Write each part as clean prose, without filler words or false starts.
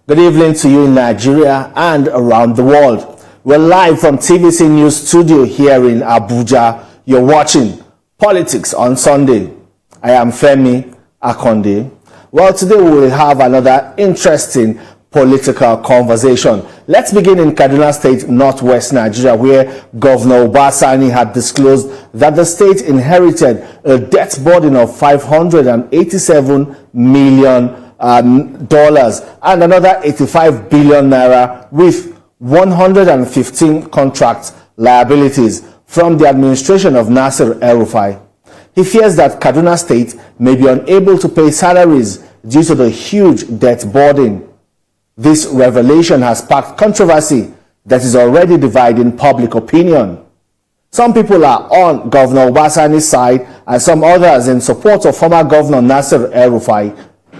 Good evening to you in Nigeria and around the world. We're live from TVC News Studio here in Abuja. You're watching Politics on Sunday. I am Femi Akonde. Well, today we will have another interesting political conversation. Let's begin in Kaduna State, northwest Nigeria, where Governor Obasani had disclosed that the state inherited a debt burden of $587 million and another 85 billion naira with 115 contract liabilities from the administration of Nasir El-Rufai. He fears that Kaduna State may be unable to pay salaries due to the huge debt burden. This revelation has sparked controversy that is already dividing public opinion. Some people are on Governor Obasani's side and some others in support of former Governor Nasir El-Rufai.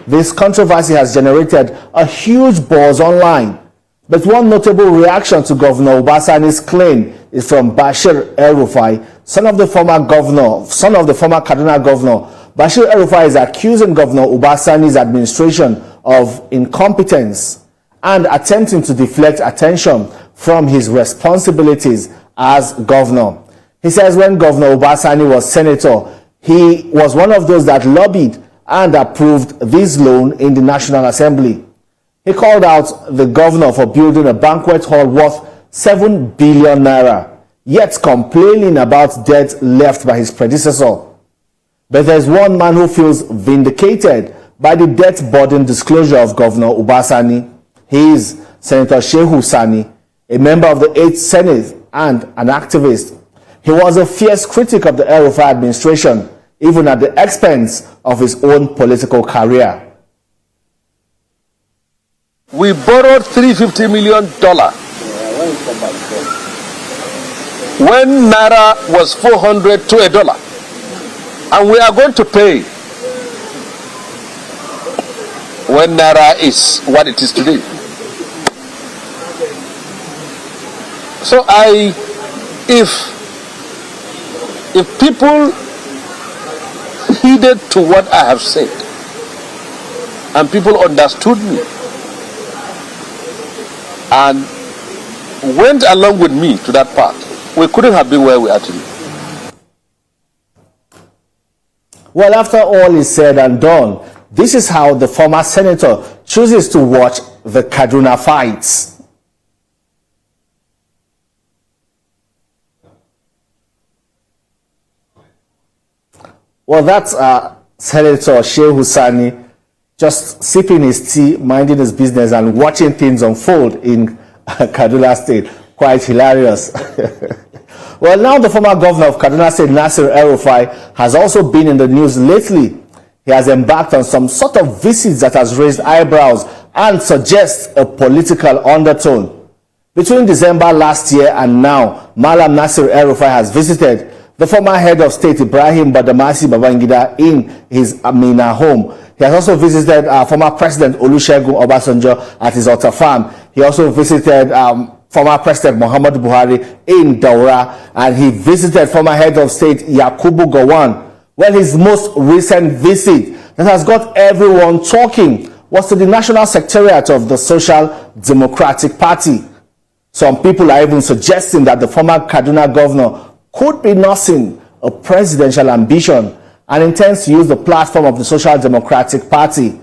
This controversy has generated a huge buzz online. But one notable reaction to Governor Obasani's claim is from Bashir El-Rufai, son of the former Kaduna governor. Bashir El-Rufai is accusing Governor Obasani's administration of incompetence and attempting to deflect attention from his responsibilities as governor. He says when Governor Obasani was senator, he was one of those that lobbied and approved this loan in the National Assembly. He called out the governor for building a banquet hall worth 7 billion naira, yet complaining about debt left by his predecessor. But there's one man who feels vindicated by the debt burden disclosure of Governor Obasani. He is Senator Shehu Sani, a member of the 8th Senate and an activist. He was a fierce critic of the El-Rufai administration, even at the expense of his own political career. We borrowed $350 million when Naira was 400 to $1. And we are going to pay when Naira is what it is today. So if people heeded to what I have said and people understood me and went along with me to that path, we couldn't have been where we are today. Well, after all is said and done, this is how the former senator chooses to watch the Kaduna fights. Well, that's Senator Shehu Sani just sipping his tea, minding his business, and watching things unfold in Kaduna State. Quite hilarious. Well, now the former governor of Kaduna State, Nasir El-Rufai, has also been in the news lately. He has embarked on some sort of visits that has raised eyebrows and suggests a political undertone. Between December last year and now, Malam Nasir El-Rufai has visited the former head of state, Ibrahim Badamasi Babangida, in his Amina home. He has also visited former President Olusegun Obasanjo at his Ota farm. He also visited former President Muhammadu Buhari in Daura, and he visited former head of state Yakubu Gowon. Well, his most recent visit that has got everyone talking was to the National Secretariat of the Social Democratic Party. Some people are even suggesting that the former Kaduna governor could be nursing a presidential ambition and intends to use the platform of the Social Democratic Party.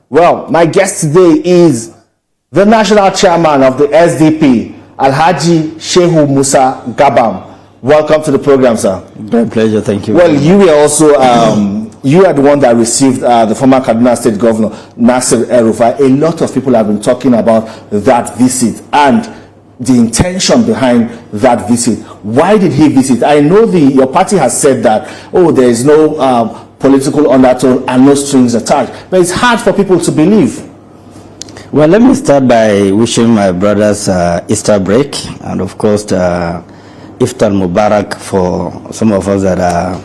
Well, my guest today is the national chairman of the SDP, Alhaji Shehu Musa Gabam. Welcome to the program, sir. Great pleasure, thank you. Well, you were also, you are the one that received the former Kaduna State Governor, Nasir El-Rufai. A lot of people have been talking about that visit and the intention behind that visit. Why did he visit? I know your party has said that, oh, there is no political undertone and no strings attached, but it's hard for people to believe. Well, let me start by wishing my brothers Easter break, and of course Iftar Mubarak for some of us that are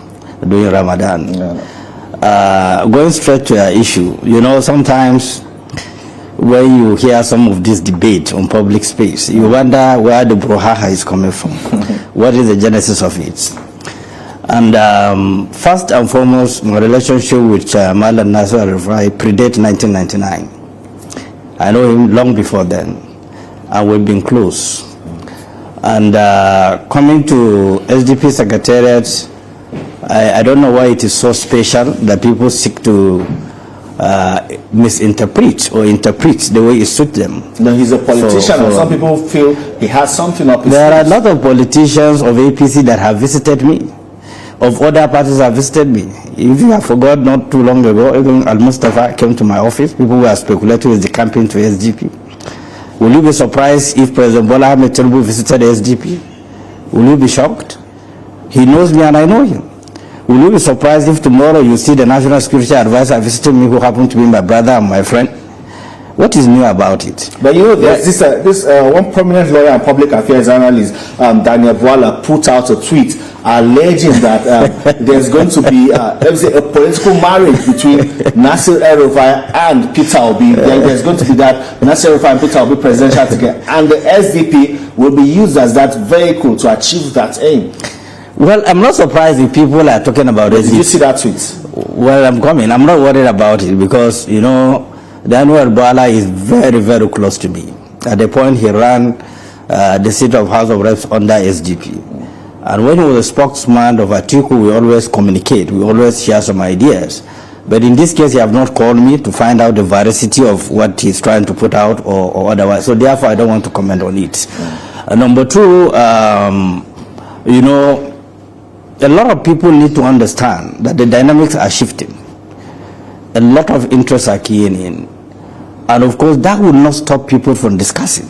doing Ramadan. Yeah. Going straight to your issue, you know, sometimes when you hear some of this debate on public space, you wonder where the brouhaha is coming from. What is the genesis of it? And first and foremost, my relationship with Malam Nasir El-Rufai predate 1999. I know him long before then, and we've been close. And coming to SDP secretariat, I don't know why it is so special that people seek to misinterpret or interpret the way it suits them. No, he's a politician, and some people feel he has something up his There are a sleeves. lot of politicians of APC that have visited me, of other parties have visited me. If you have forgotten, not too long ago, even Al-Mustafa came to my office. People were speculating with the campaign to SDP. Will you be surprised if President Bola Ahmed Tinubu visited SDP? Will you be shocked? He knows me and I know him. Will you be surprised if tomorrow you see the National Security Advisor visiting me, who happened to be my brother and my friend? What is new about it? But you know, there's this one prominent lawyer and public affairs analyst, Daniel Bwala, put out a tweet alleging that there's going to be let me say, a political marriage between Nasir El-Rufai and Peter Obi. There's going to be that Nasir El-Rufai and Peter Obi presidential ticket, and the SDP will be used as that vehicle to achieve that aim. Well, I'm not surprised if people are talking about it. Did you see that tweet? Well, I'm coming. I'm not worried about it because, you know, Daniel Bwala is very, very close to me. At the point he ran the seat of House of Reps under SDP. And when he was a spokesman of Atiku, we always communicate. We always share some ideas. But in this case, he have not called me to find out the veracity of what he's trying to put out or otherwise. So therefore, I don't want to comment on it. Number two, you know, a lot of people need to understand that the dynamics are shifting. A lot of interests are keying in. And of course, that will not stop people from discussing.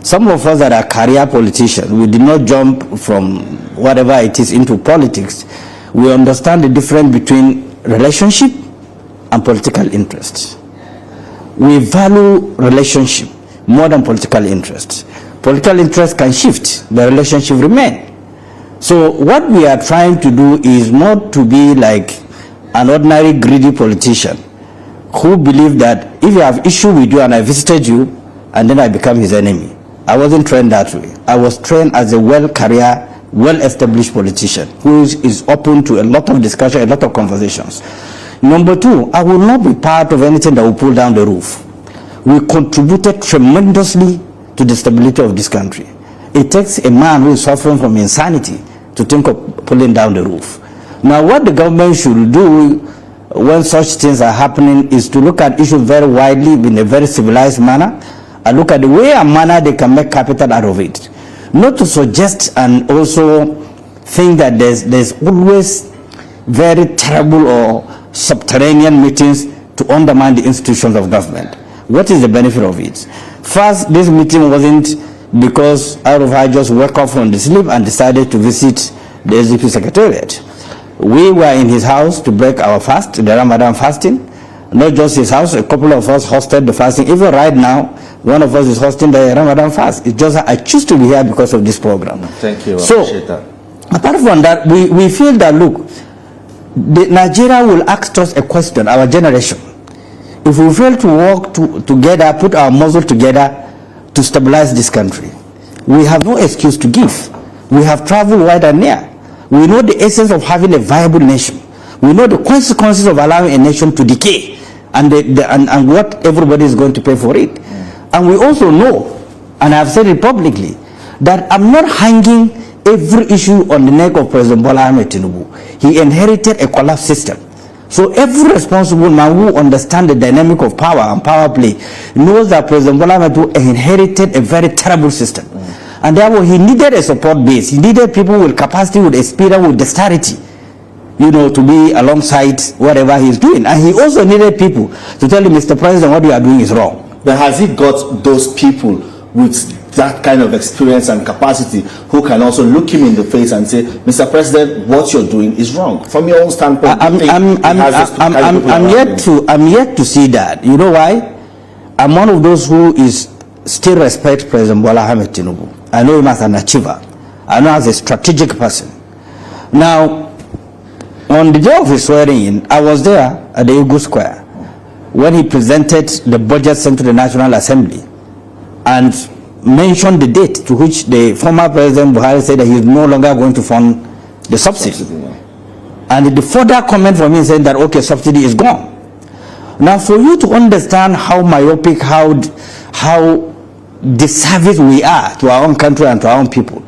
Some of us that are career politicians, we did not jump from whatever it is into politics. We understand the difference between relationship and political interests. We value relationship more than political interests. Political interests can shift, the relationship remain. So what we are trying to do is not to be like an ordinary greedy politician who believe that if you have issue with you and I visited you and then I become his enemy. I wasn't trained that way. I was trained as a well-career, well-established politician who is open to a lot of discussion, a lot of conversations. Number two, I will not be part of anything that will pull down the roof. We contributed tremendously to the stability of this country. It takes a man who is suffering from insanity to think of pulling down the roof. Now, what the government should do when such things are happening is to look at issues very widely in a very civilized manner and look at the way and manner they can make capital out of it. Not to suggest and also think that there's always very terrible or subterranean meetings to undermine the institutions of government. What is the benefit of it? First, this meeting wasn't because El-Rufai just woke up from the sleep and decided to visit the SDP secretariat. We were in his house to break our fast, the Ramadan fasting. Not just his house, a couple of us hosted the fasting. Even right now, one of us is hosting the Ramadan fast. It's just I choose to be here because of this program. Thank you. I so, appreciate that. Apart from that, we feel that, look, Nigeria will ask us a question, our generation. If we fail to work together, put our muscle together to stabilize this country, we have no excuse to give. We have traveled wide and near. We know the essence of having a viable nation. We know the consequences of allowing a nation to decay and, and what everybody is going to pay for it. And we also know, and I've said it publicly, that I'm not hanging every issue on the neck of President Bola Ahmed Tinubu. He inherited a collapsed system. So every responsible man who understands the dynamic of power and power play knows that President Bola Ahmed Tinubu inherited a very terrible system. And therefore he needed a support base. He needed people with capacity, with experience, with dexterity, you know, to be alongside whatever he's doing. And he also needed people to tell him, Mr. President, what you are doing is wrong. But has he got those people with that kind of experience and capacity who can also look him in the face and say, Mr. President, what you're doing is wrong? From your own standpoint, I'm yet to see that. You know why? I'm one of those who is still respect President Bola Ahmed Tinubu. I know him as an achiever. I know him as a strategic person. Now, on the day of his swearing in, I was there at the Eagle Square when he presented the budget sent to the National Assembly and mentioned the date to which the former President Buhari said that he is no longer going to fund the subsidy. And the further comment from him said that, okay, subsidy is gone. Now, for you to understand how myopic, how disservice we are to our own country and to our own people,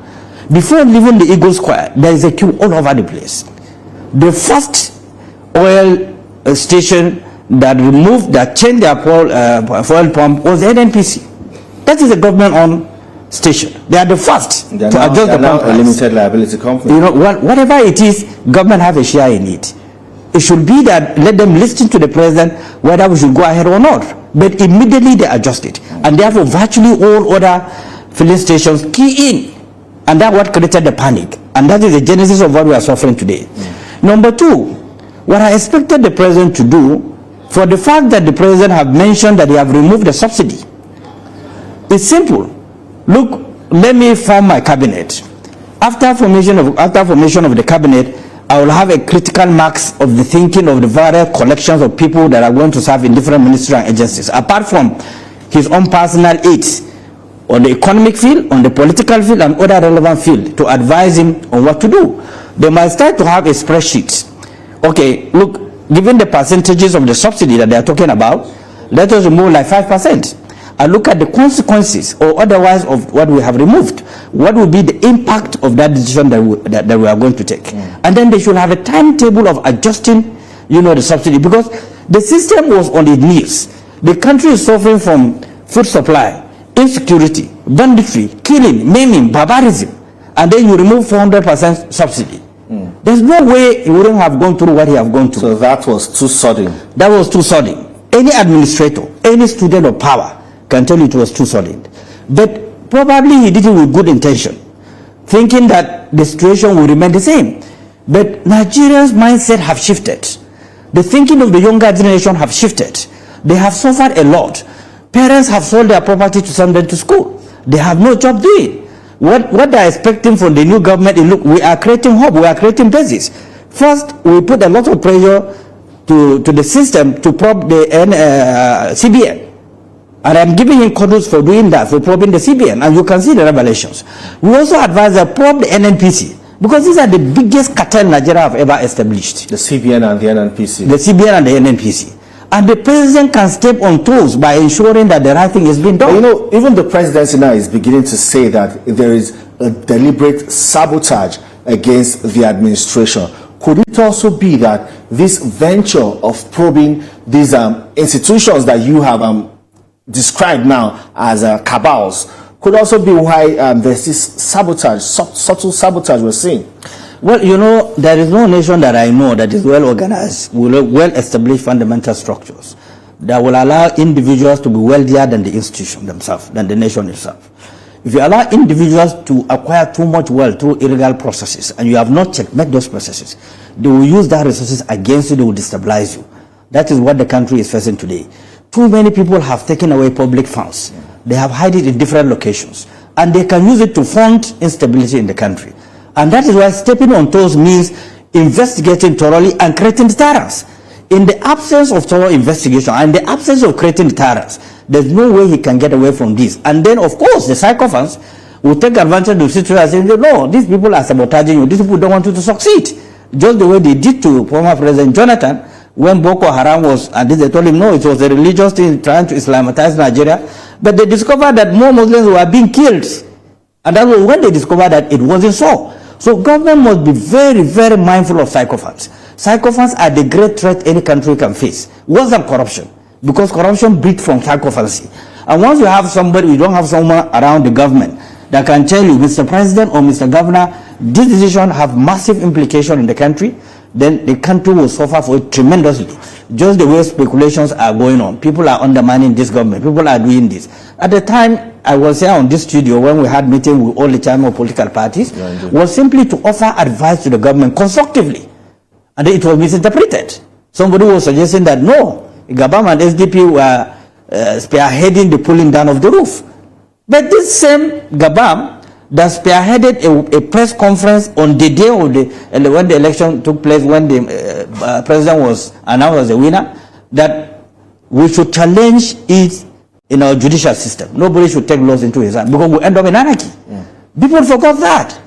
before leaving the Eagle Square, there is a queue all over the place. The first oil station that changed their fuel pump was the NNPC. That is a government-owned station. They are the first to adjust the pump price. A limited liability company. You know, whatever it is, government have a share in it. It should be that let them listen to the president whether we should go ahead or not. But immediately they adjust it, and therefore virtually all other filling stations key in, and that's what created the panic, and that is the genesis of what we are suffering today. Number two, what I expected the president to do, for the fact that the president have mentioned that they have removed the subsidy, it's simple. Look, let me form my cabinet. After formation of the cabinet, I will have a critical marks of the thinking of the various collections of people that are going to serve in different ministries and agencies, apart from his own personal aides on the economic field, on the political field, and other relevant field to advise him on what to do. They might start to have a spreadsheet. Okay, look, given the percentages of the subsidy that they are talking about, let us remove like 5%. And look at the consequences or otherwise of what we have removed. What will be the impact of that decision that we are going to take? And then they should have a timetable of adjusting, you know, the subsidy, because the system was on its knees. The country is suffering from food supply, insecurity, banditry, killing, maiming, barbarism, and then you remove 400% subsidy. There's no way he wouldn't have gone through what he have gone through. So that was too sudden. That was too sudden. Any administrator, any student of power can tell you it was too sudden. But probably he did it with good intention, thinking that the situation will remain the same. But Nigerians' mindset have shifted. The thinking of the younger generation have shifted. They have suffered a lot. Parents have sold their property to send them to school. They have no job doing. What they are expecting from the new government is, look, we are creating hope, we are creating basis. First, we put a lot of pressure to the system to probe the CBN. And I'm giving him kudos for doing that, for probing the CBN, and you can see the revelations. We also advise that probe the NNPC, because these are the biggest cartel Nigeria have ever established. The CBN and the NNPC. The CBN and the NNPC. And the president can step on toes by ensuring that the right thing is being done. But you know, even the presidency now is beginning to say that there is a deliberate sabotage against the administration. Could it also be that this venture of probing these institutions that you have described now as cabals could also be why there's this sabotage, subtle sabotage we're seeing? Well, you know, there is no nation that I know that is well organized, well established fundamental structures that will allow individuals to be wealthier than the institution themselves, than the nation itself. If you allow individuals to acquire too much wealth through illegal processes, and you have not checkmate those processes, they will use that resources against you, they will destabilize you. That is what the country is facing today. Too many people have taken away public funds. They have hid it in different locations, and they can use it to fund instability in the country. And that is why stepping on toes means investigating thoroughly and creating deterrence. In the absence of thorough investigation and the absence of creating deterrence, there's no way he can get away from this. And then, of course, the sycophants will take advantage of the situation and say, no, these people are sabotaging you. These people don't want you to succeed. Just the way they did to former President Jonathan when Boko Haram was, and they told him, no, it was a religious thing trying to Islamitize Nigeria. But they discovered that more Muslims were being killed. And that was when they discovered that it wasn't so. So government must be very, very mindful of sycophants. Sycophants are the great threat any country can face, worse than corruption, because corruption breeds from sycophancy. And once you have somebody, you don't have someone around the government that can tell you, Mr. President or Mr. Governor, this decision have massive implication in the country, then the country will suffer for it tremendously. Just the way speculations are going on. People are undermining this government. People are doing this. At the time, I was here on this studio when we had meeting with all the time of political parties, was simply to offer advice to the government constructively. And then it was misinterpreted. Somebody was suggesting that no, Gabam and SDP were spearheading the pulling down of the roof. But this same Gabam that spearheaded a press conference on the day of when the election took place, when the president was announced as a winner, that we should challenge it in our judicial system. Nobody should take laws into his hand because we end up in anarchy. People forgot that.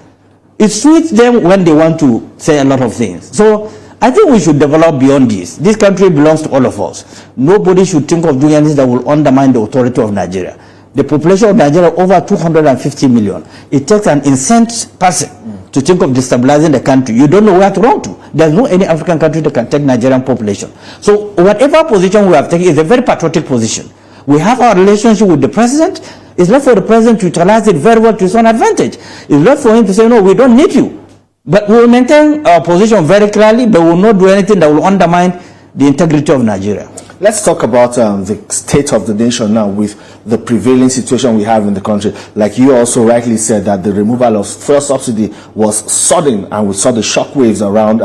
It suits them when they want to say a lot of things. So I think we should develop beyond this. This country belongs to all of us. Nobody should think of doing anything that will undermine the authority of Nigeria. The population of Nigeria over 250 million. It takes an incensed person to think of destabilizing the country. You don't know where to run to. There's no any African country that can take Nigerian population. So whatever position we have taken is a very patriotic position. We have our relationship with the president. It's not for the president to utilize it very well to his own advantage. It's not for him to say, no, we don't need you. But we will maintain our position very clearly, but we will not do anything that will undermine the integrity of Nigeria. Let's talk about the state of the nation now with the prevailing situation we have in the country. Like you also rightly said that the removal of fuel subsidy was sudden and we saw the shockwaves around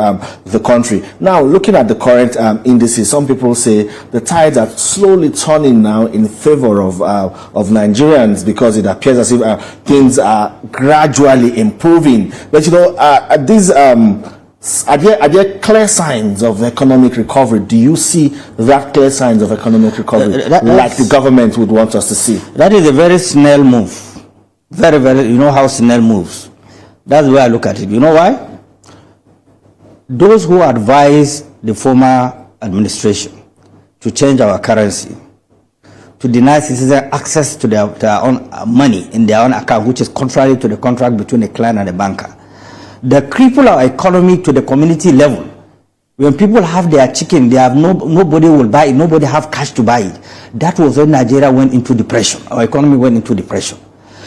the country. Now, looking at the current indices, some people say the tides are slowly turning now in favor of Nigerians because it appears as if things are gradually improving. But you know, these are there clear signs of economic recovery? Do you see that clear signs of economic recovery like the government would want us to see? That is a very snail move. Very, very, you know how snail moves. That's the way I look at it. You know why? Those who advise the former administration to change our currency, to deny citizens access to their own money in their own account, which is contrary to the contract between a client and a banker. They cripple our economy to the community level. When people have their chicken, they have nobody will buy it, nobody have cash to buy it. That was when Nigeria went into depression. Our economy went into depression.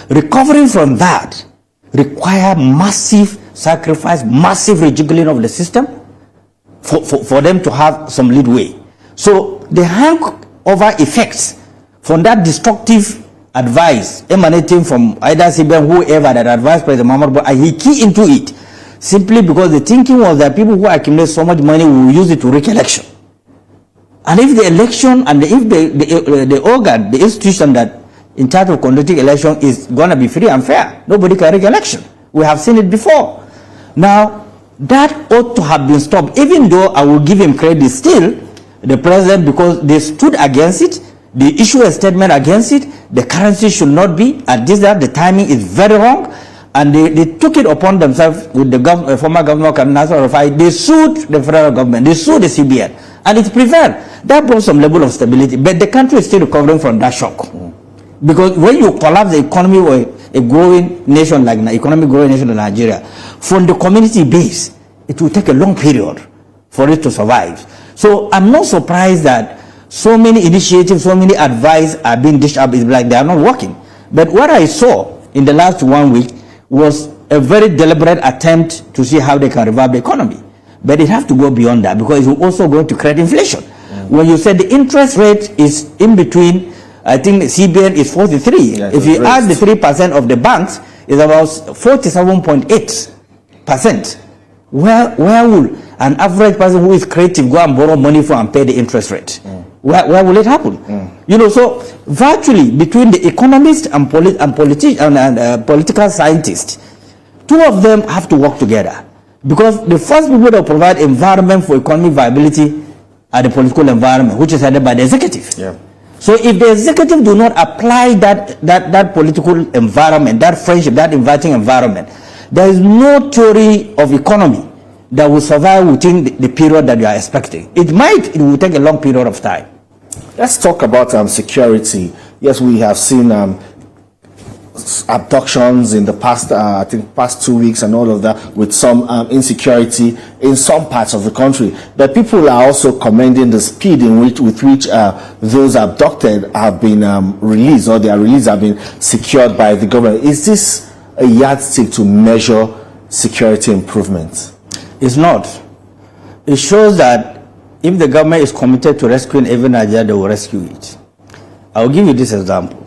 Recovering from that require massive sacrifice, massive rejiggling of the system for them to have some leadway. So the hangover effects from that destructive advice emanating from either CBN, whoever that advised President Muhammad Buhari, he key into it simply because the thinking was that people who accumulate so much money will use it to rig election. And if the election and if the organ, the institution that in charge of conducting election is going to be free and fair, nobody can rig election. We have seen it before. Now, that ought to have been stopped, even though I will give him credit still, the president, because they stood against it, they issued a statement against it, the currency should not be, and the timing is very wrong, and they took it upon themselves with the former governor Nasir El-Rufai. They sued the federal government, they sued the CBN, and it prevailed. That brought some level of stability, but the country is still recovering from that shock. Because when you collapse the economy of a growing nation like economic growing nation like Nigeria, from the community base, it will take a long period for it to survive. So I'm not surprised that so many initiatives, so many advice are being dished up. It's like they are not working. But what I saw in the last 1 week was a very deliberate attempt to see how they can revive the economy. But it has to go beyond that because it's also going to create inflation. When you said the interest rate is in between, I think CBN is 43. Yeah, if you add the 3% of the banks, it's about 47.8%. Where will an average person who is creative go and borrow money from and pay the interest rate? Where will it happen? You know, so virtually between the economists and political scientists, two of them have to work together. Because the first people that provide environment for economic viability are the political environment, which is headed by the executive. Yeah. So if the executive do not apply that political environment, that friendship, that inviting environment, there is no theory of economy that will survive within the period that you are expecting. It will take a long period of time. Let's talk about security. Yes, we have seen abductions in the past, I think, past 2 weeks and all of that, with some insecurity in some parts of the country. But people are also commending the speed with which those abducted have been released, or their release have been secured by the government. Is this a yardstick to measure security improvements? It's not. It shows that if the government is committed to rescuing every Nigeria, they will rescue it. I will give you this example.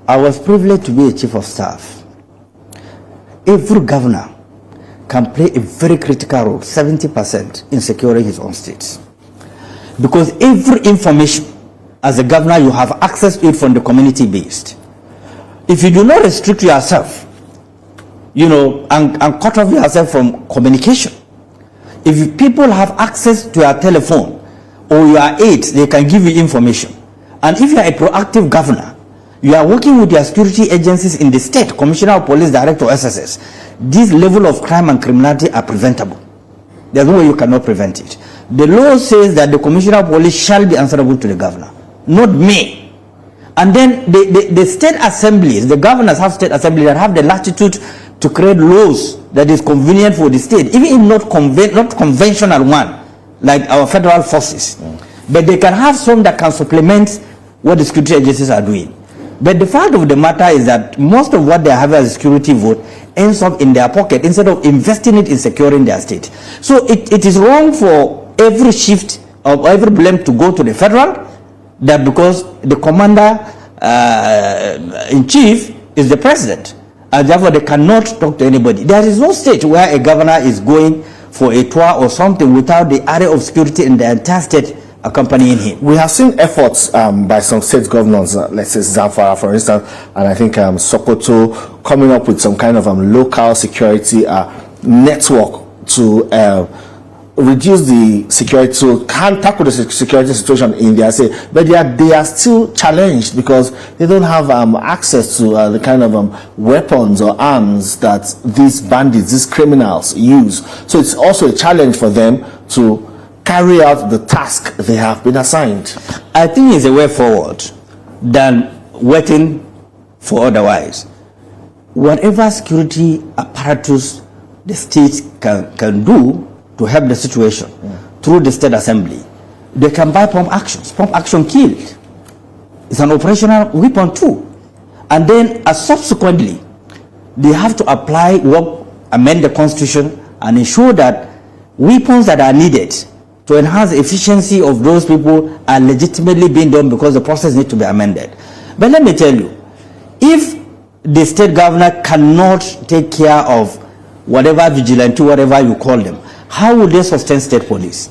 I was privileged to be a chief of staff. Every governor can play a very critical role, 70%, in securing his own states. Because every information, as a governor, you have access to it from the community based. If you do not restrict yourself, you know, and cut off yourself from communication, if people have access to your telephone or your aides, they can give you information. And if you are a proactive governor, you are working with your security agencies in the state, Commissioner of Police, Director, SSS, this level of crime and criminality are preventable. There's no way you cannot prevent it. The law says that the commissioner of police shall be answerable to the governor, not me. And then the state assemblies, the governors have state assemblies that have the latitude to create laws that is convenient for the state, even if not conventional one, like our federal forces. But they can have some that can supplement what the security agencies are doing. But the fact of the matter is that most of what they have as a security vote ends up in their pocket instead of investing it in securing their state. So it is wrong for every shift of every blame to go to the federal, that because the commander in chief is the president, and therefore they cannot talk to anybody. There is no state where a governor is going for a tour or something without the area of security in the entire state accompanying him. We have seen efforts by some state governors, let's say Zamfara, for instance, and I think Sokoto, coming up with some kind of local security network to reduce the security, to tackle the security situation in their state, but they are still challenged because they don't have access to the kind of weapons or arms that these bandits, these criminals use. So it's also a challenge for them to carry out the task they have been assigned. I think it's a way forward than waiting for otherwise. Whatever security apparatus the state can do to help the situation through the state assembly, they can buy pump actions. Pump action killed. It's an operational weapon too. And then subsequently, they have to amend the constitution and ensure that weapons that are needed to enhance the efficiency of those people are legitimately being done because the process needs to be amended. But let me tell you, if the state governor cannot take care of whatever vigilante, whatever you call them, how will they sustain state police?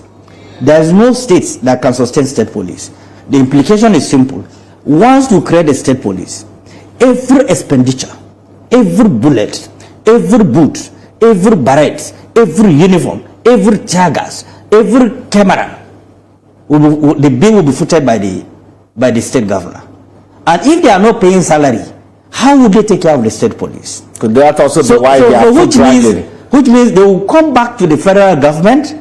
There is no state that can sustain state police. The implication is simple. Once you create a state police, every expenditure, every bullet, every boot, every barrette, every uniform, every tear gas, every camera, the bill will be footed by the state governor. And if they are not paying salary, how would they take care of the state police? Could that also be why they are foot dragging? Which means they will come back to the federal government,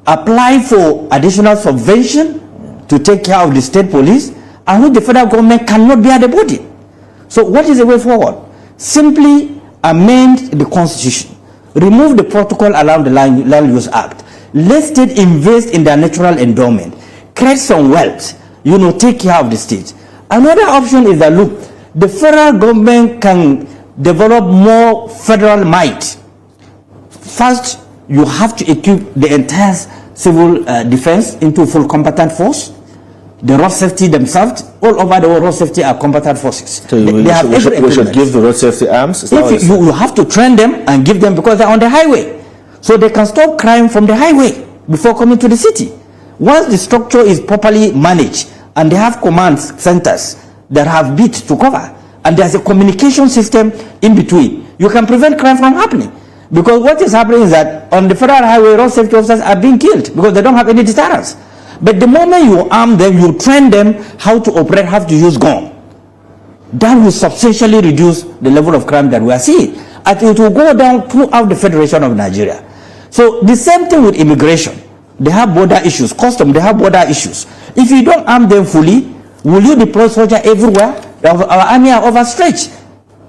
apply for additional subvention to take care of the state police, and which the federal government cannot bear the burden. So what is the way forward? Simply amend the constitution, remove the protocol around the Land Use Act, let state invest in their natural endowment, create some wealth, take care of the state. Another option is that, look, the federal government can develop more federal might. First, you have to equip the entire civil defense into full combatant force. The road safety themselves, all over the world, road safety are combatant forces. So we should give the road safety arms? If you have to train them and give them because they're on the highway. So they can stop crime from the highway before coming to the city. Once the structure is properly managed and they have command centers that have beat to cover, and there's a communication system in between, you can prevent crime from happening. Because what is happening is that on the federal highway, road safety officers are being killed because they don't have any deterrence. But the moment you arm them, you train them how to operate, how to use gun, that will substantially reduce the level of crime that we are seeing. And it will go down throughout the Federation of Nigeria. So the same thing with immigration. They have border issues. Custom, they have border issues. If you don't arm them fully, will you deploy soldiers everywhere? Our army are overstretched.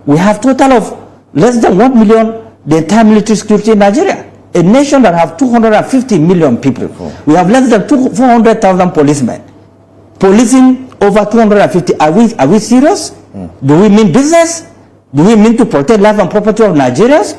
We have total of less than 1 million, the entire military security in Nigeria. A nation that have 250 million people. We have less than 400,000 policemen. Policing over 250. Are we serious? Do we mean business? Do we mean to protect life and property of Nigerians?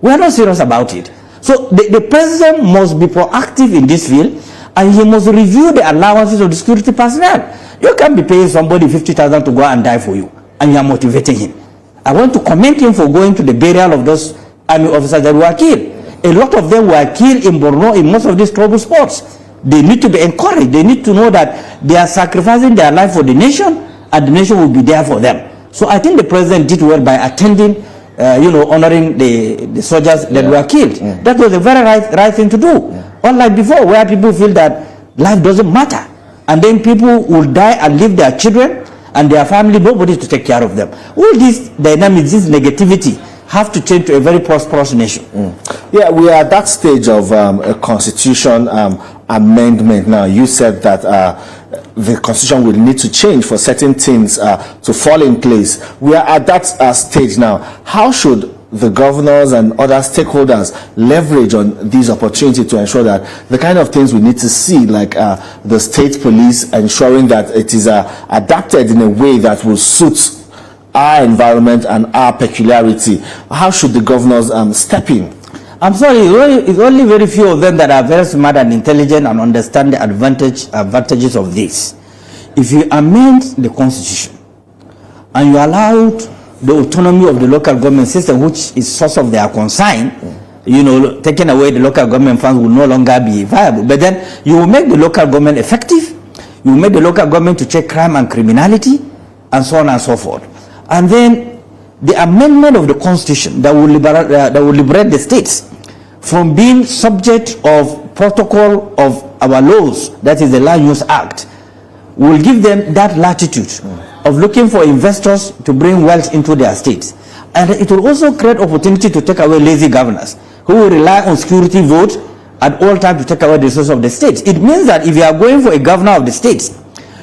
We are not serious about it. So the president must be proactive in this field, and he must review the allowances of the security personnel. You can't be paying somebody 50,000 to go and die for you, and you are motivating him. I want to commend him for going to the burial of those army officers that were killed. A lot of them were killed in Borno in most of these trouble spots. They need to be encouraged. They need to know that they are sacrificing their life for the nation, and the nation will be there for them. So I think the president did well by attending, honoring the soldiers that were killed. That was a very right thing to do. Unlike before, where people feel that life doesn't matter, and then people will die and leave their children and their family, nobody to take care of them. All these dynamics, this negativity, have to change to a very prosperous nation. Yeah, we are at that stage of a constitution amendment now. You said that the constitution will need to change for certain things to fall in place. We are at that stage now. How should the governors and other stakeholders leverage on these opportunities to ensure that the kind of things we need to see, like the state police ensuring that it is adapted in a way that will suit our environment and our peculiarity? How should the governors step in? I'm sorry, it's only very few of them that are very smart and intelligent and understand the advantages of this. If you amend the constitution and you allowed the autonomy of the local government system, which is source of their concern, you know, taking away the local government funds will no longer be viable. But then you will make the local government effective. You will make the local government to check crime and criminality, and so on and so forth. And then the amendment of the constitution that will liberate the states from being subject of protocol of our laws, that is the Land Use Act, will give them that latitude of looking for investors to bring wealth into their states. And it will also create opportunity to take away lazy governors who will rely on security vote at all times to take away the resources of the states. It means that if you are going for a governor of the states,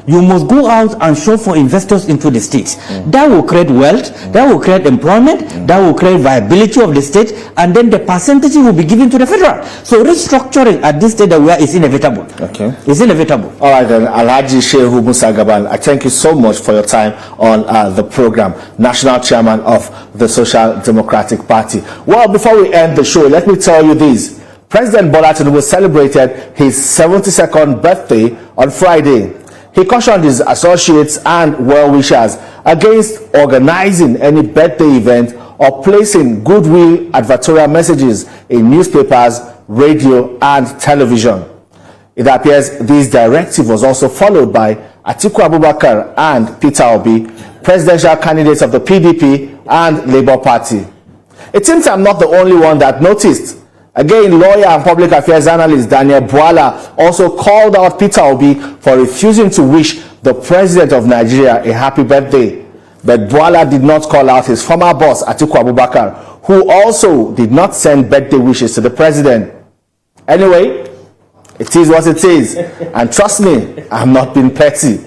you must go out and show for investors into the states. That will create wealth, that will create employment, that will create viability of the state, and then the percentage will be given to the federal. So restructuring at this stage that we are is inevitable. Okay. It's inevitable. All right then, Alhaji Shehu Musa Gaban, I thank you so much for your time on the program, National Chairman of the Social Democratic Party. Well, before we end the show, let me tell you this. President Bola Tinubu celebrated his 72nd birthday on Friday. He cautioned his associates and well-wishers against organizing any birthday event or placing goodwill advertorial messages in newspapers, radio, and television. It appears this directive was also followed by Atiku Abubakar and Peter Obi, presidential candidates of the PDP and Labour Party. It seems I'm not the only one that noticed. Again, lawyer and public affairs analyst Daniel Bwala also called out Peter Obi for refusing to wish the president of Nigeria a happy birthday. But Bwala did not call out his former boss, Atiku Abubakar, who also did not send birthday wishes to the president. Anyway, it is what it is. And trust me, I'm not being petty.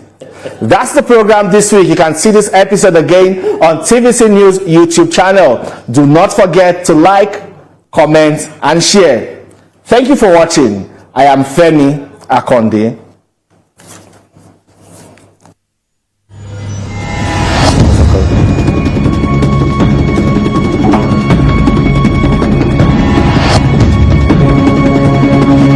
That's the program this week. You can see this episode again on TVC News YouTube channel. Do not forget to like, comment, and share. Thank you for watching. I am Femi Akonde.